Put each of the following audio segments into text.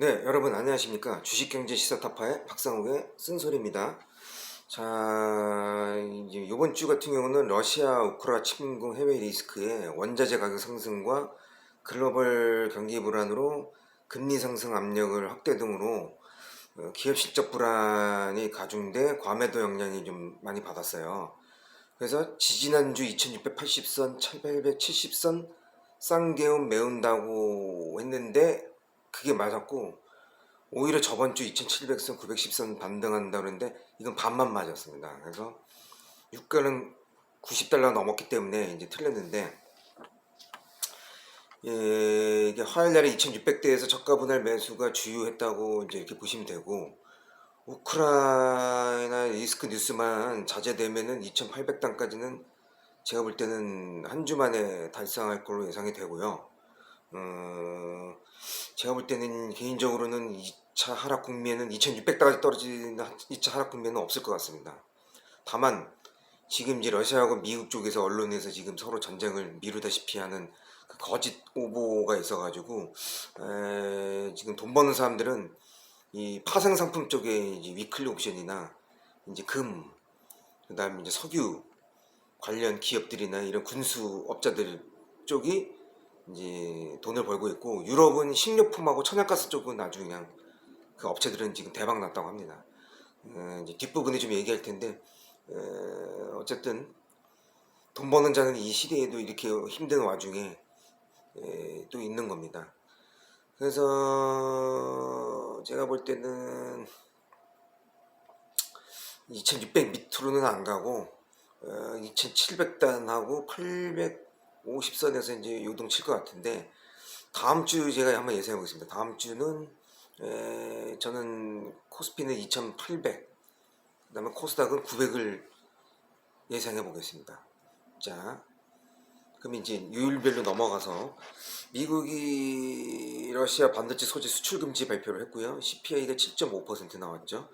네, 여러분 안녕하십니까? 주식경제 시사타파의 박상욱의 쓴소리입니다. 자, 이제 이번 주 같은 경우는 러시아 우크라 침공 해외 리스크에 원자재 가격 상승과 글로벌 경기 불안으로 금리 상승 압력을 확대 등으로 기업 실적 불안이 가중돼 과매도 영향이 좀 많이 받았어요. 그래서 지지난주 2680선, 1870선 쌍개운 메운다고 했는데 그게 맞았고, 오히려 저번 주 2700선, 910선 반등한다 그러는데 이건 반만 맞았습니다. 그래서 유가는 90달러 넘었기 때문에 이제 틀렸는데, 이게 화요일날에 2600대에서 저가 분할 매수가 주요했다고 이제 이렇게 보시면 되고, 우크라이나 리스크 뉴스만 자제되면은 2800단까지는 제가 볼 때는 한 주 만에 달성할 걸로 예상이 되고요. 제가 볼 때는 개인적으로는 2차 하락 국면은 2600까지 떨어지는 2차 하락 국면은 없을 것 같습니다. 다만 지금 이제 러시아하고 미국 쪽에서 언론에서 지금 서로 전쟁을 미루다시피 하는 그 거짓 오보가 있어가지고, 지금 돈 버는 사람들은 이 파생 상품 쪽에 이제 위클리 옵션이나 이제 금, 그다음에 이제 석유 관련 기업들이나 이런 군수 업자들 쪽이 이제 돈을 벌고 있고, 유럽은 식료품하고 천연가스 쪽은 아주 그냥 그 업체들은 지금 대박 났다고 합니다. 이제 뒷부분에 좀 얘기할 텐데, 어쨌든 돈 버는 자는 이 시대에도 이렇게 힘든 와중에 또 있는 겁니다. 그래서 제가 볼 때는 2600 밑으로는 안 가고 2700단하고 850선에서 이제 요동칠 것 같은데, 다음 주 제가 한번 예상해 보겠습니다. 다음 주는 저는 코스피는 2800, 그 다음에 코스닥은 900을 예상해 보겠습니다. 자, 그럼 이제 요일별로 넘어가서, 미국이 러시아 반도체 소재 수출 금지 발표를 했고요. CPI가 7.5% 나왔죠.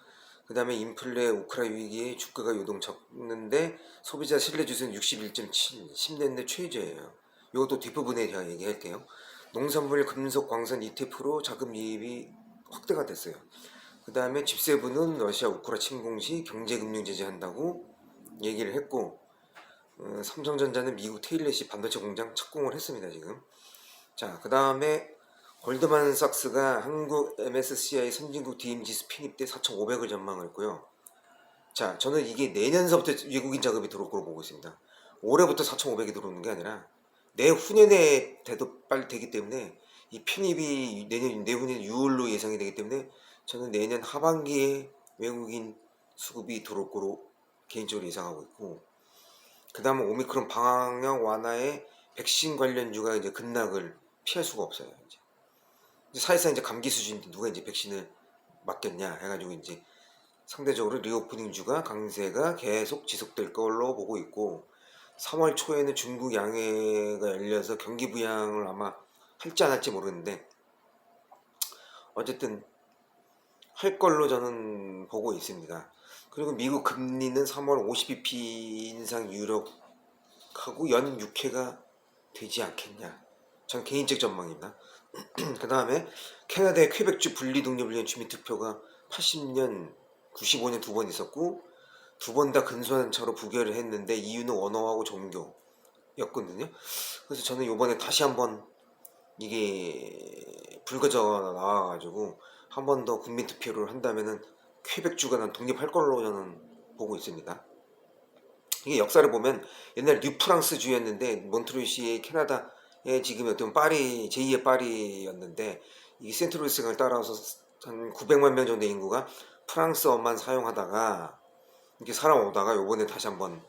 그 다음에 인플레 우크라 위기에 주가가 요동쳤는데 소비자 신뢰지수는 61.7, 10년 내 최저예요. 이것도 뒷부분에 제가 얘기할게요. 농산물, 금속, 광선 ETF로 자금 유입이 확대가 됐어요. 그 다음에 집세부는 러시아 우크라 침공 시 경제금융 제재한다고 얘기를 했고, 삼성전자는 미국 테일렛이 반도체 공장 착공을 했습니다 지금. 자, 그 다음에 골드만삭스가 한국 MSCI 선진국 DM지 스핀입 때 4,500을 전망을 했고요. 자, 저는 이게 내년서부터 외국인 자금이 들어올 거로 보고 있습니다. 올해부터 4,500이 들어오는 게 아니라 내후년에 돼도 빨리 되기 때문에, 이 편입이 내후년 6월로 예상이 되기 때문에 저는 내년 하반기에 외국인 수급이 들어올 거로 개인적으로 예상하고 있고, 그 다음은 오미크론 방역 완화에 백신 관련주가 이제 급락을 피할 수가 없어요. 이제 사실상 이제 감기 수준인데 누가 이제 백신을 맞겠냐 해가지고 이제 상대적으로 리오프닝주가 강세가 계속 지속될 걸로 보고 있고, 3월 초에는 중국 양해가 열려서 경기 부양을 아마 할지 안 할지 모르는데 어쨌든 할 걸로 저는 보고 있습니다. 그리고 미국 금리는 3월 50bp 인상 유력하고 연 6회가 되지 않겠냐. 전 개인적 전망입니다. 그 다음에 캐나다의 퀘벡주 분리 독립을 위한 주민투표가 80년, 95년 두 번 있었고, 두 번 다 근소한 차로 부결을 했는데 이유는 언어하고 종교였거든요. 그래서 저는 이번에 다시 한번 이게 불거져 나와가지고 한 번 더 국민투표를 한다면은 퀘벡주가 난 독립할 걸로 저는 보고 있습니다. 이게 역사를 보면 옛날 뉴프랑스주였는데 몬트리올시의 캐나다의 지금 어떤 파리, 제2의 파리였는데, 이 센트루이스강을 따라서 한 900만 명 정도 인구가 프랑스어만 사용하다가 이렇게 살아오다가 요번에 다시 한번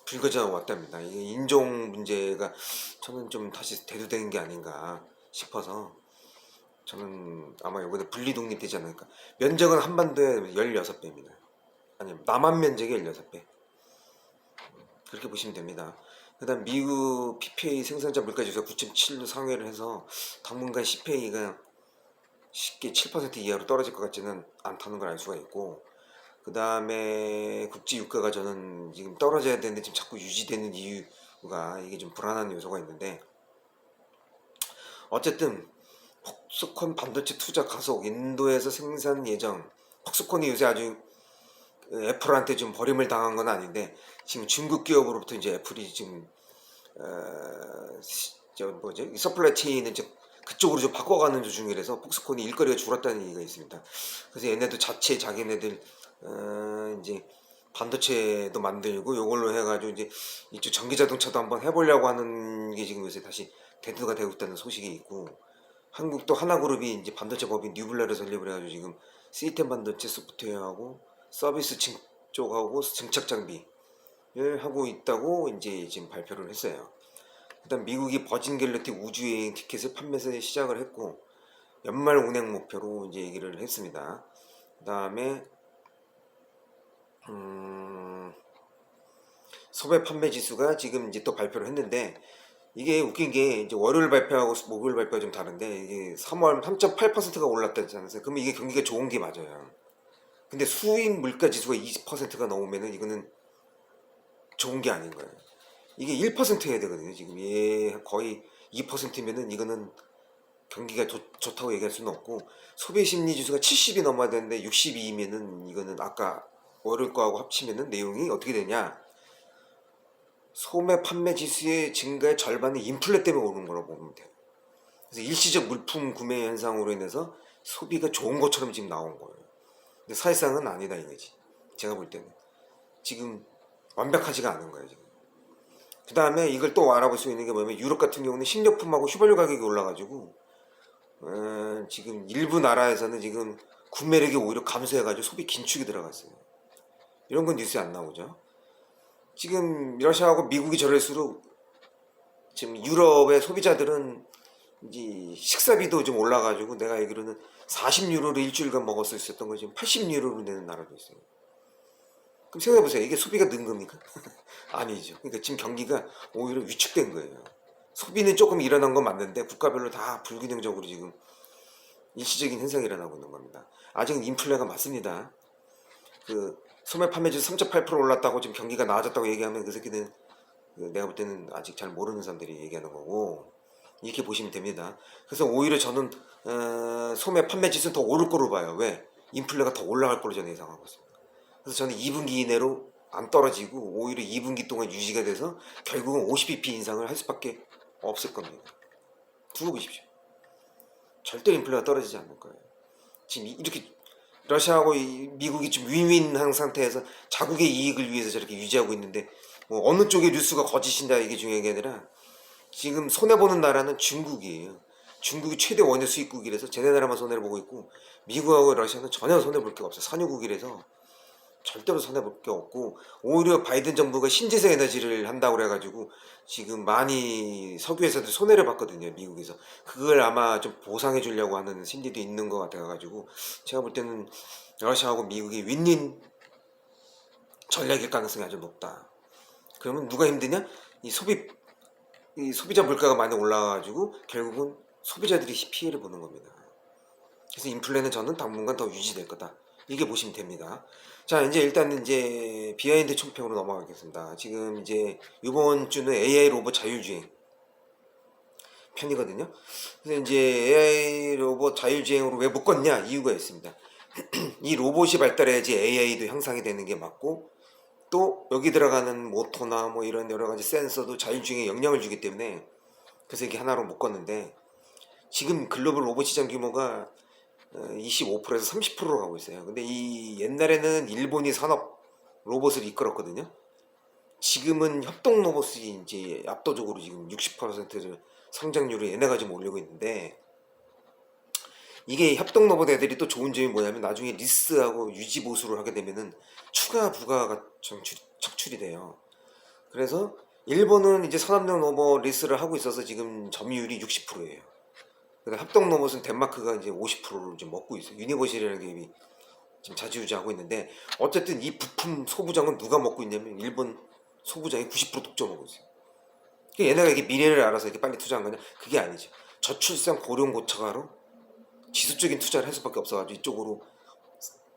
불거져 왔답니다. 이게 인종 문제가 저는 좀 다시 대두되는 게 아닌가 싶어서, 저는 아마 요번에 분리 독립되지 않을까. 면적은 한반도의 16배입니다. 아니, 남한 면적의 16배. 그렇게 보시면 됩니다. 그 다음 미국 PPA 생산자 물가지수가 9.7로 상회를 해서 당분간 CPI가 쉽게 7% 이하로 떨어질 것 같지는 않다는 걸 알 수가 있고, 그 다음에 국제 유가가 저는 지금 떨어져야 되는데 지금 자꾸 유지되는 이유가 이게 좀 불안한 요소가 있는데, 어쨌든 폭스콘 반도체 투자 가속, 인도에서 생산 예정. 폭스콘이 요새 아주 애플한테 좀 버림을 당한 건 아닌데 지금 중국 기업으로부터 이제 애플이 지금 저 뭐죠? 이 서플라이 체인을 이제 그쪽으로 좀 바꿔가는 중이라서 폭스콘이 일거리가 줄었다는 얘기가 있습니다. 그래서 얘네도 자체 자기네들 이제 반도체도 만들고 요걸로 해가지고 이제 이쪽 전기 자동차도 한번 해보려고 하는 게 지금 요새 다시 대두가 되고 있다는 소식이 있고, 한국도 하나그룹이 이제 반도체 법인 뉴블라를 설립을 해가지고 지금 시스템 반도체 소프트웨어하고 서비스 쪽하고 증착 장비를 하고 있다고 이제 지금 발표를 했어요. 일단 미국이 버진 갤럭시 우주여행 티켓을 판매에서 시작을 했고 연말 운행 목표로 이제 얘기를 했습니다. 그 다음에 소매 판매 지수가 지금 이제 또 발표를 했는데, 이게 웃긴 게 이제 월요일 발표하고 목요일 발표가 좀 다른데 이게 3월 3.8%가 올랐다지 않았어요? 그러면 이게 경기가 좋은 게 맞아요. 근데 수입 물가 지수가 20%가 넘으면은 이거는 좋은 게 아닌 거예요. 이게 1% 해야 되거든요. 지금 거의 2%면은 이거는 경기가 좋다고 얘기할 수는 없고, 소비 심리 지수가 70이 넘어야 되는데 62이면은 이거는 아까 월요일 거하고 합치면은 내용이 어떻게 되냐? 소매 판매 지수의 증가의 절반은 인플레 때문에 오는 거라고 보면 돼요. 그래서 일시적 물품 구매 현상으로 인해서 소비가 좋은 것처럼 지금 나온 거예요. 근데 사실상은 아니다 이거지. 제가 볼 때는 지금 완벽하지가 않은 거예요 지금. 그 다음에 이걸 또 알아볼 수 있는 게 뭐냐면 유럽 같은 경우는 식료품하고 휘발유 가격이 올라가지고 지금 일부 나라에서는 지금 구매력이 오히려 감소해가지고 소비 긴축이 들어갔어요. 이런 건 뉴스에 안 나오죠. 지금 러시아하고 미국이 저럴수록 지금 유럽의 소비자들은 이제 식사비도 좀 올라가지고 내가 알기로는 40유로로 일주일간 먹을 수 있었던 거 지금 80유로로 내는 나라도 있어요. 그럼 생각해보세요. 이게 소비가 는 겁니까? 아니죠. 그러니까 지금 경기가 오히려 위축된 거예요. 소비는 조금 일어난 건 맞는데 국가별로 다 불균형적으로 지금 일시적인 현상이 일어나고 있는 겁니다. 아직은 인플레가 맞습니다. 그 소매 판매지수 3.8% 올랐다고 지금 경기가 나아졌다고 얘기하면 그 새끼는 내가 볼 때는 아직 잘 모르는 사람들이 얘기하는 거고, 이렇게 보시면 됩니다. 그래서 오히려 저는 소매 판매 지수는 더 오를 거로 봐요. 왜? 인플레가 더 올라갈 거로 저는 예상하고 있습니다. 그래서 저는 2분기 이내로 안 떨어지고 오히려 2분기 동안 유지가 돼서 결국은 50bp 인상을 할 수밖에 없을 겁니다. 두고 보십시오. 절대 인플레가 떨어지지 않을 거예요. 지금 이렇게 러시아하고 미국이 좀 윈윈한 상태에서 자국의 이익을 위해서 저렇게 유지하고 있는데 뭐 어느 쪽의 뉴스가 거짓인다 이게 중요한 게 아니라 지금 손해보는 나라는 중국이에요. 중국이 최대 원유 수입국이라서 쟤네 나라만 손해를 보고 있고 미국하고 러시아는 전혀 손해볼 게 없어요. 산유국이라서 절대로 손해볼 게 없고, 오히려 바이든 정부가 신재생 에너지를 한다고 그래가지고 지금 많이 석유 회사들 손해를 봤거든요. 미국에서 그걸 아마 좀 보상해 주려고 하는 심리도 있는 것 같아가지고 제가 볼 때는 러시아하고 미국이 윈윈 전략일 가능성이 아주 높다. 그러면 누가 힘드냐? 이 소비자 물가가 많이 올라가가지고 결국은 소비자들이 피해를 보는 겁니다. 그래서 인플레는 저는 당분간 더 유지될 거다. 이게 보시면 됩니다. 자, 이제 일단 이제 비하인드 총평으로 넘어가겠습니다. 지금 이제 이번 주는 AI 로봇 자율주행 편이거든요. 그래서 이제 AI 로봇 자율주행으로 왜 묶었냐 이유가 있습니다. 이 로봇이 발달해야지 AI도 형상이 되는 게 맞고, 또 여기 들어가는 모터나 뭐 이런 여러 가지 센서도 자율주행에 영향을 주기 때문에 그래서 이게 하나로 묶었는데, 지금 글로벌 로봇 시장 규모가 25%에서 30%로 가고 있어요. 근데 이 옛날에는 일본이 산업 로봇을 이끌었거든요. 지금은 협동 로봇이 이제 압도적으로 지금 60% 성장률을 얘네가 좀 올리고 있는데, 이게 협동 로봇 애들이 또 좋은 점이 뭐냐면 나중에 리스하고 유지 보수를 하게 되면은 추가 부가가 척출이 돼요. 그래서 일본은 이제 산업용 로봇 리스를 하고 있어서 지금 점유율이 60%예요. 합동 로봇은 덴마크가 이제 50%를 좀 먹고 있어요. 유니버셜이라는 기업이 지금 자지우지하고 있는데, 어쨌든 이 부품 소부장은 누가 먹고 있냐면 일본 소부장이 90% 독점하고 있어요. 얘네가 이게 미래를 알아서 이렇게 빨리 투자한 거냐? 그게 아니죠. 저출산 고령 고착화로 지속적인 투자를 할 수밖에 없어가지고 이쪽으로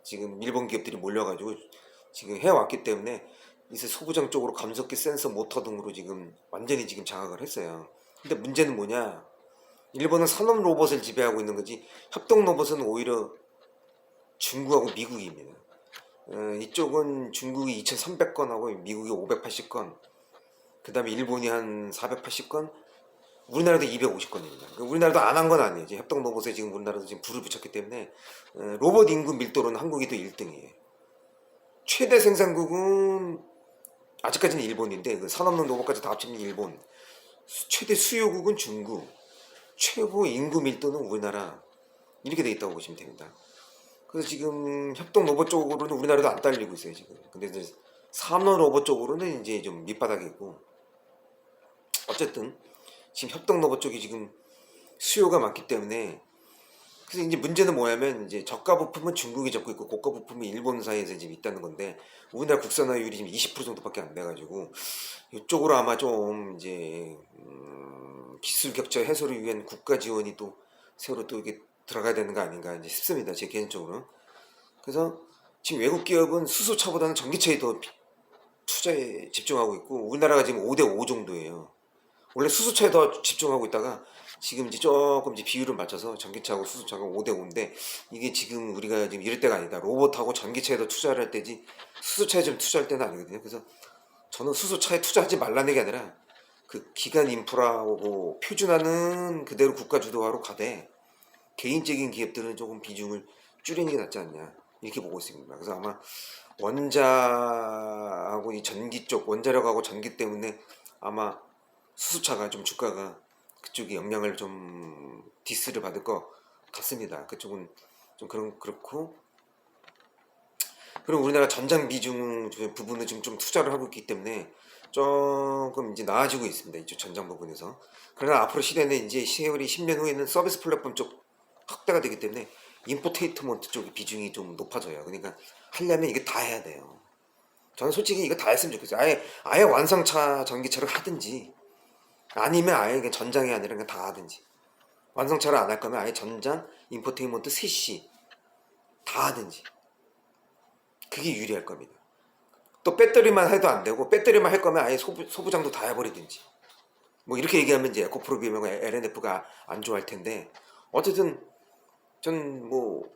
지금 일본 기업들이 몰려가지고 지금 해왔기 때문에 이제 소부장 쪽으로 감속기 센서 모터 등으로 지금 완전히 지금 장악을 했어요. 근데 문제는 뭐냐? 일본은 산업 로봇을 지배하고 있는 거지 협동 로봇은 오히려 중국하고 미국입니다. 이쪽은 중국이 2,300건 하고 미국이 580건, 그 다음에 일본이 한 480건, 우리나라도 250건입니다. 우리나라도 안 한 건 아니에요. 지금 협동 로봇에 지금 우리나라도 지금 불을 붙였기 때문에 로봇 인구 밀도로는 한국이 또 1등이에요. 최대 생산국은 아직까지는 일본인데 그 산업용 로봇까지 다 합치면 일본, 최대 수요국은 중국, 최고 인구 밀도는 우리나라, 이렇게 돼 있다고 보시면 됩니다. 그래서 지금 협동 로봇 쪽으로는 우리나라도 안 딸리고 있어요 지금. 근데 이제 산업 로봇 쪽으로는 이제 좀 밑바닥에 있고, 어쨌든 지금 협동 로봇 쪽이 지금 수요가 많기 때문에, 그래서 이제 문제는 뭐냐면 이제 저가 부품은 중국이 잡고 있고 고가 부품이 일본사에서 지금 있다는 건데, 우리나라 국산화율이 지금 20% 정도밖에 안 돼가지고 이쪽으로 아마 좀 이제 기술 격차 해소를 위한 국가 지원이 또 새로 또 이게 들어가야 되는 거 아닌가 이제 싶습니다, 제 개인적으로. 그래서 지금 외국 기업은 수소차보다는 전기차에 더 투자에 집중하고 있고, 우리나라가 지금 5대5 정도예요. 원래 수소차에 더 집중하고 있다가 지금 이제 조금 이제 비율을 맞춰서 전기차하고 수소차가 5대5인데, 이게 지금 우리가 지금 이럴 때가 아니다. 로봇하고 전기차에 더 투자를 할 때지 수소차에 좀 투자할 때는 아니거든요. 그래서 저는 수소차에 투자하지 말라는 게 아니라 그 기간 인프라하고 표준화는 그대로 국가 주도화로 가되 개인적인 기업들은 조금 비중을 줄이는 게 낫지 않냐, 이렇게 보고 있습니다. 그래서 아마 원자하고 이 전기 쪽, 원자력하고 전기 때문에 아마 수소차가 좀 주가가 그쪽이 영향을 좀 디스를 받을 것 같습니다. 그쪽은 좀 그렇고, 그리고 우리나라 전장 비중 부분을 지금 좀 투자를 하고 있기 때문에 조금 이제 나아지고 있습니다, 이쪽 전장 부분에서. 그러나 앞으로 시대는 이제 세월이 10년 후에는 서비스 플랫폼 쪽 확대가 되기 때문에 인포테인먼트 쪽의 비중이 좀 높아져요. 그러니까 하려면 이게 다 해야 돼요. 저는 솔직히 이거 다 했으면 좋겠어요. 아예 완성차 전기차를 하든지, 아니면 아예 그냥 전장이 아니라 그냥 다 하든지. 완성차를 안 할 거면 아예 전장, 인포테인먼트 셋이 다 하든지. 그게 유리할 겁니다. 또 배터리만 해도 안 되고, 배터리만 할 거면 아예 소부장도 다 해버리든지. 뭐 이렇게 얘기하면 이제 에코프로비움하고 LNF가 안 좋아할 텐데, 어쨌든 전 뭐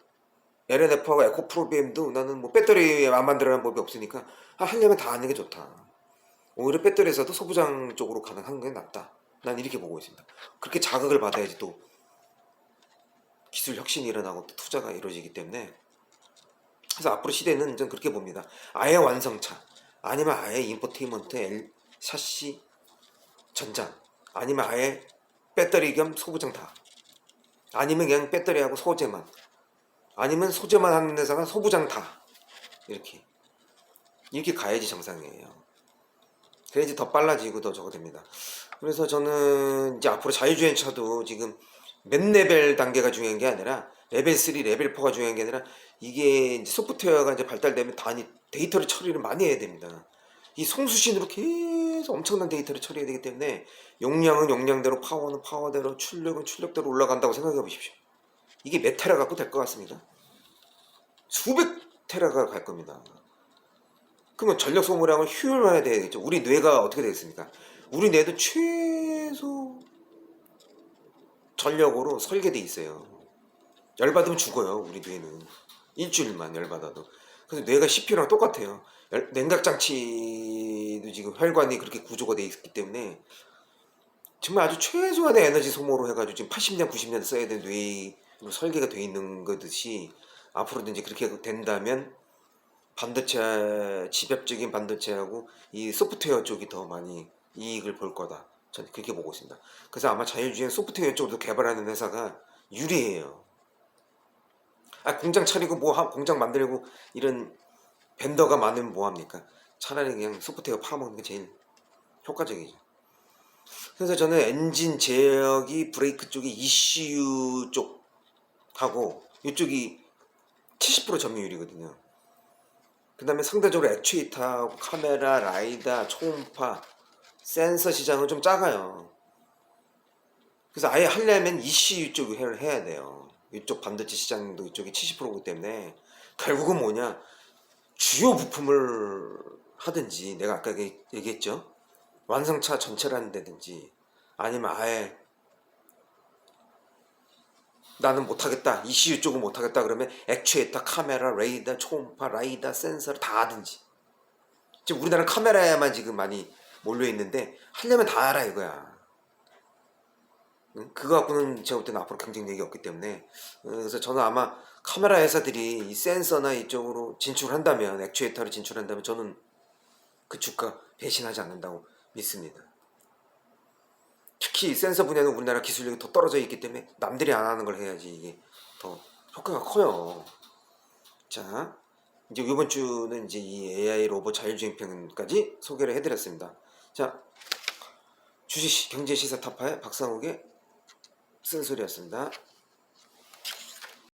LNF하고 에코프로비움도 나는 뭐 배터리 안 만들어내는 법이 없으니까 하려면 다 하는 게 좋다. 오히려 배터리에서도 소부장 쪽으로 가능한 게 낫다. 난 이렇게 보고 있습니다. 그렇게 자극을 받아야지 또 기술 혁신이 일어나고 또 투자가 이루어지기 때문에. 그래서 앞으로 시대는 전 그렇게 봅니다. 아예 완성차, 아니면 아예 인포테인먼트 샤시 전장, 아니면 아예 배터리 겸 소부장 다, 아니면 그냥 배터리하고 소재만, 아니면 소재만 하는 회사가 소부장 다, 이렇게 가야지 정상이에요. 그래야지 더 빨라지고 더 저거 됩니다. 그래서 저는 이제 앞으로 자율주행차도 지금 몇 레벨 단계가 중요한 게 아니라 레벨 3, 레벨 4가 중요한 게 아니라, 이게 이제 소프트웨어가 이제 발달되면 데이터를 처리를 많이 해야 됩니다. 이 송수신으로 계속 엄청난 데이터를 처리해야 되기 때문에 용량은 용량대로, 파워는 파워대로, 출력은 출력대로 올라간다고 생각해 보십시오. 이게 몇 테라 갖고 될 것 같습니다. 수백 테라가 갈 겁니다. 그러면 전력 소모량을 효율화해야 되겠죠. 우리 뇌가 어떻게 되겠습니까? 우리 뇌도 최소 전력으로 설계돼 있어요. 열받으면 죽어요, 우리 뇌는. 일주일만 열받아도. 그래서 뇌가 CPU랑 똑같아요. 냉각장치도 지금 혈관이 그렇게 구조가 돼 있기 때문에 정말 아주 최소한의 에너지 소모로 해가지고 지금 80년, 90년 써야 되는 뇌로 설계가 돼 있는 거듯이, 앞으로도 이제 그렇게 된다면 반도체, 집약적인 반도체하고 이 소프트웨어 쪽이 더 많이 이익을 볼 거다. 저는 그렇게 보고 있습니다. 그래서 아마 자율주행 소프트웨어 쪽으로 개발하는 회사가 유리해요. 공장 차리고 공장 만들고 이런 벤더가 많으면 뭐합니까? 차라리 그냥 소프트웨어 팔아먹는 게 제일 효과적이죠. 그래서 저는 엔진 제어기 브레이크 쪽이 ECU 쪽하고 이쪽이 70% 점유율이거든요. 그 다음에 상대적으로 액추에이터하고 카메라, 라이다, 초음파, 센서 시장은 좀 작아요. 그래서 아예 하려면 ECU 쪽을 해야 돼요. 이쪽 반도체 시장도 이쪽이 70%이기 때문에 결국은 뭐냐, 주요 부품을 하든지, 내가 아까 얘기했죠, 완성차 전체를 한다든지, 아니면 아예 나는 못하겠다. ECU 쪽은 못하겠다. 그러면 액추에이터, 카메라, 레이더, 초음파, 라이더, 센서 다 하든지. 지금 우리나라 카메라에만 지금 많이 몰려 있는데 하려면 다 알아 이거야. 응? 그거 갖고는 제가 볼 때는 앞으로 경쟁력이 없기 때문에 그래서 저는 아마 카메라 회사들이 이 센서나 이쪽으로 진출한다면 액추에이터로 진출한다면 저는 그 주가 배신하지 않는다고 믿습니다. 특히 센서 분야는 우리나라 기술력이 더 떨어져 있기 때문에 남들이 안 하는 걸 해야지 이게 더 효과가 커요. 자, 이제 이번 주는 이제 이 AI 로봇 자율주행편까지 소개를 해드렸습니다. 자, 주식 경제 시사 타파의 박상욱의 쓴소리였습니다.